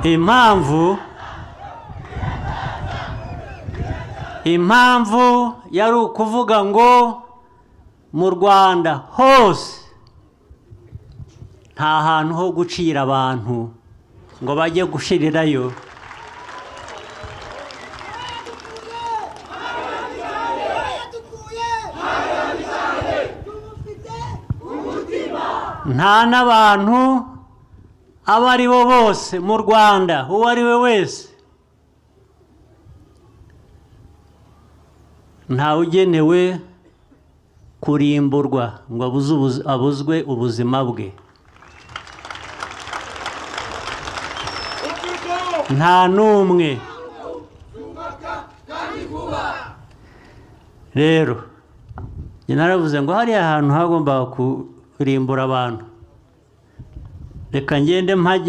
impamvu yari ukuvuga ngo mu Rwanda hose nta hantu ho gucira abantu ngo bajye gushirirayo. Nta n'abantu abo ari bo bose mu Rwanda, uwo ari we wese, ntawe ugenewe kurimburwa ngo abuzwe ubuzima bwe. Nta n'umwe. Rero njye naravuze ngo hariya hantu hagomba kurimbura abantu, reka ngende mpajye.